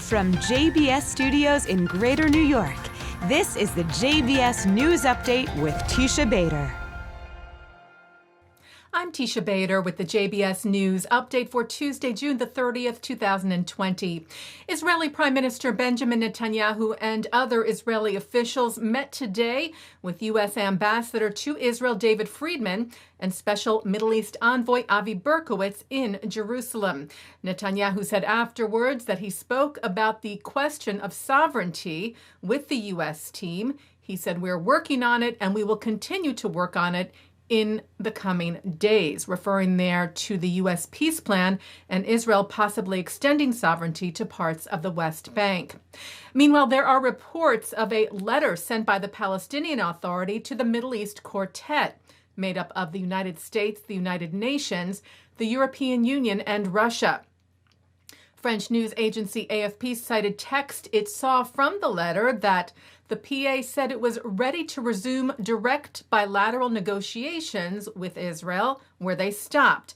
From JBS Studios in Greater New York, this is the JBS News Update with Teisha Bader. I'm Teisha Bader with the JBS News Update for Tuesday, June the 30th, 2020. Israeli Prime Minister Benjamin Netanyahu and other Israeli officials met today with U.S. Ambassador to Israel David Friedman and Special Middle East Envoy Avi Berkowitz in Jerusalem. Netanyahu said afterwards that he spoke about the question of sovereignty with the U.S. team. He said, "We're working on it and we will continue to work on it in the coming days," referring there to the U.S. peace plan and Israel possibly extending sovereignty to parts of the West Bank. Meanwhile, there are reports of a letter sent by the Palestinian Authority to the Middle East Quartet, made up of the United States, the United Nations, the European Union, and Russia. French news agency AFP cited text it saw from the letter that the PA said it was ready to resume direct bilateral negotiations with Israel, where they stopped.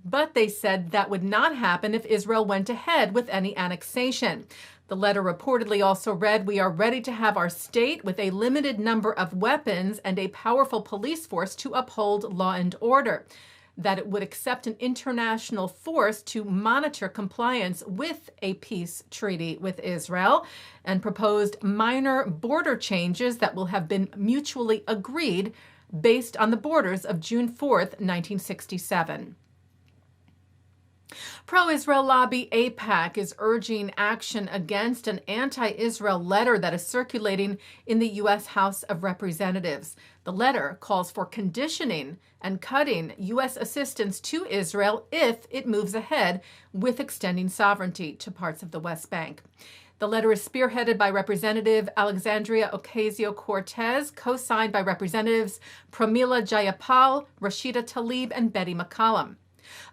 But they said that would not happen if Israel went ahead with any annexation. The letter reportedly also read, "We are ready to have our state with a limited number of weapons and a powerful police force to uphold law and order," that it would accept an international force to monitor compliance with a peace treaty with Israel, and proposed minor border changes that will have been mutually agreed based on the borders of June 4th, 1967. Pro-Israel lobby AIPAC is urging action against an anti-Israel letter that is circulating in the U.S. House of Representatives. The letter calls for conditioning and cutting U.S. assistance to Israel if it moves ahead with extending sovereignty to parts of the West Bank. The letter is spearheaded by Representative Alexandria Ocasio-Cortez, co-signed by Representatives Pramila Jayapal, Rashida Tlaib, and Betty McCollum.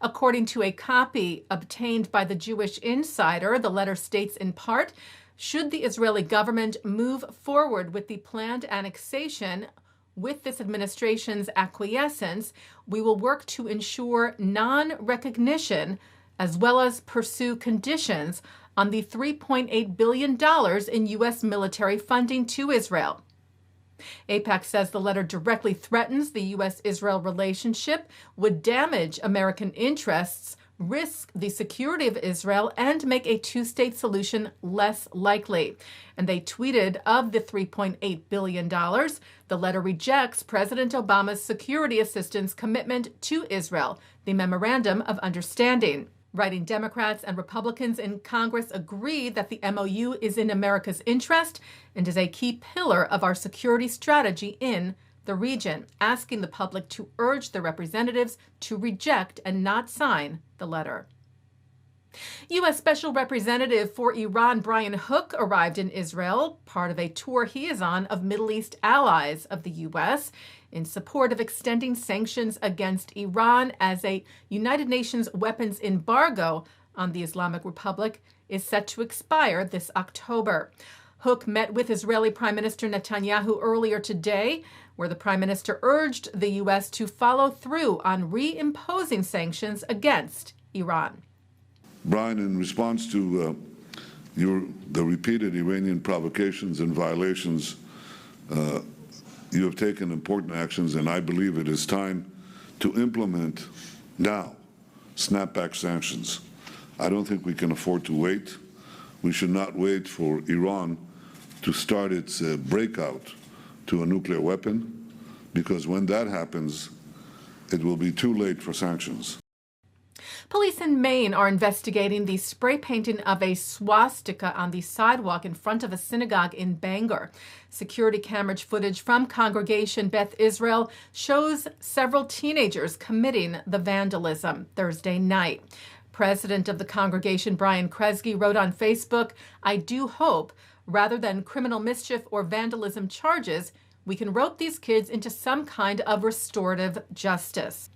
According to a copy obtained by the Jewish Insider, the letter states in part, "Should the Israeli government move forward with the planned annexation with this administration's acquiescence, we will work to ensure non-recognition as well as pursue conditions on the $3.8 billion in U.S. military funding to Israel." AIPAC says the letter directly threatens the U.S.-Israel relationship, would damage American interests, risk the security of Israel, and make a two-state solution less likely. And they tweeted of the $3.8 billion, the letter rejects President Obama's security assistance commitment to Israel, the Memorandum of Understanding. Writing Democrats and Republicans in Congress agree that the MOU is in America's interest and is a key pillar of our security strategy in the region, asking the public to urge the representatives to reject and not sign the letter. U.S. Special Representative for Iran Brian Hook arrived in Israel, part of a tour he is on of Middle East allies of the U.S., in support of extending sanctions against Iran as a United Nations weapons embargo on the Islamic Republic is set to expire this October. Hook met with Israeli Prime Minister Netanyahu earlier today, where the Prime Minister urged the U.S. to follow through on reimposing sanctions against Iran. Brian, in response to the repeated Iranian provocations and violations, you have taken important actions, and I believe it is time to implement now snapback sanctions. I don't think we can afford to wait. We should not wait for Iran to start its breakout to a nuclear weapon, because when that happens, it will be too late for sanctions. Police in Maine are investigating the spray painting of a swastika on the sidewalk in front of a synagogue in Bangor. Security camera footage from Congregation Beth Israel shows several teenagers committing the vandalism Thursday night. President of the congregation, Brian Kresge, wrote on Facebook, "I do hope, rather than criminal mischief or vandalism charges, we can rope these kids into some kind of restorative justice."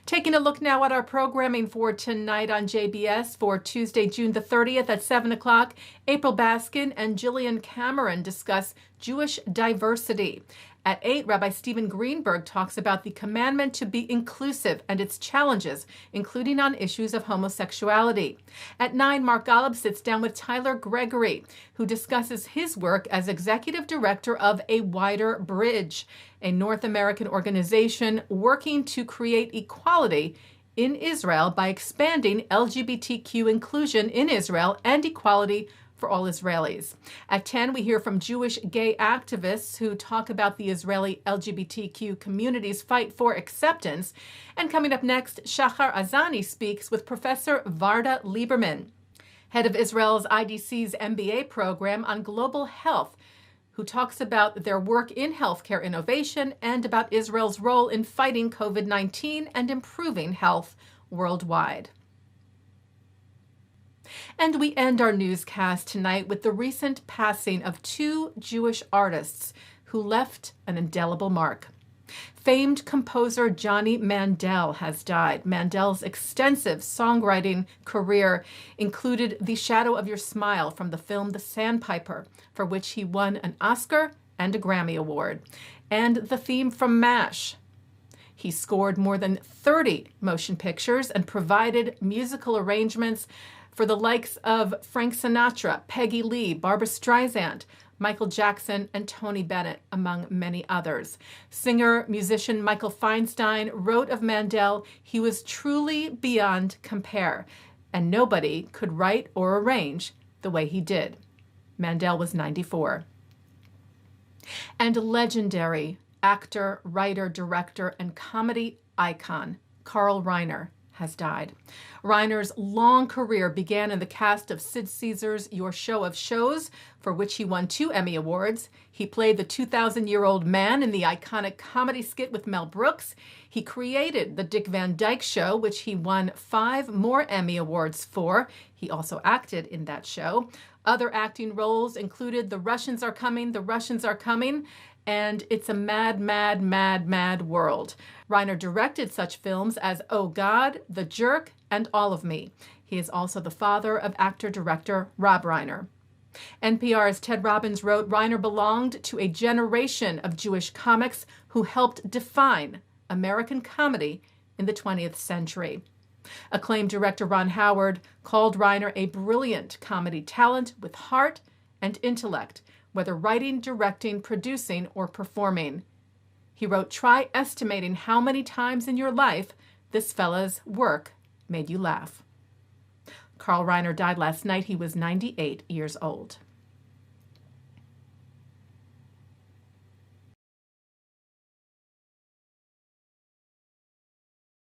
Taking a look now at our programming for tonight on JBS for Tuesday, June the 30th at 7 o'clock, April Baskin and Jillian Cameron discuss Jewish diversity. At 8, Rabbi Stephen Greenberg talks about the commandment to be inclusive and its challenges, including on issues of homosexuality. At 9, Mark Golub sits down with Tyler Gregory, who discusses his work as executive director of A Wider Bridge, a North American organization working to create equality in Israel by expanding LGBTQ inclusion in Israel and equality for all Israelis. At 10, we hear from Jewish gay activists who talk about the Israeli LGBTQ community's fight for acceptance. And coming up next, Shachar Azani speaks with Professor Varda Lieberman, head of Israel's IDC's MBA program on global health, who talks about their work in healthcare innovation and about Israel's role in fighting COVID-19 and improving health worldwide. And we end our newscast tonight with the recent passing of 2 Jewish artists who left an indelible mark. Famed composer Johnny Mandel has died. Mandel's extensive songwriting career included The Shadow of Your Smile from the film The Sandpiper, for which he won an Oscar and a Grammy Award, and the theme from MASH. He scored more than 30 motion pictures and provided musical arrangements for the likes of Frank Sinatra, Peggy Lee, Barbra Streisand, Michael Jackson, and Tony Bennett, among many others. Singer-musician Michael Feinstein wrote of Mandel, "He was truly beyond compare, and nobody could write or arrange the way he did." Mandel was 94. And legendary actor, writer, director, and comedy icon Carl Reiner has died. Reiner's long career began in the cast of Sid Caesar's Your Show of Shows, for which he won 2 Emmy Awards. He played the 2,000-year-old man in the iconic comedy skit with Mel Brooks. He created The Dick Van Dyke Show, which he won 5 more Emmy Awards for. He also acted in that show. Other acting roles included The Russians Are Coming, The Russians Are Coming, and It's a Mad, Mad, Mad, Mad World. Reiner directed such films as Oh God, The Jerk, and All of Me. He is also the father of actor-director Rob Reiner. NPR's Ted Robbins wrote, Reiner belonged to a generation of Jewish comics who helped define American comedy in the 20th century. Acclaimed director Ron Howard called Reiner a brilliant comedy talent with heart and intellect, whether writing, directing, producing, or performing. He wrote, try estimating how many times in your life this fella's work made you laugh. Carl Reiner died last night. He was 98 years old.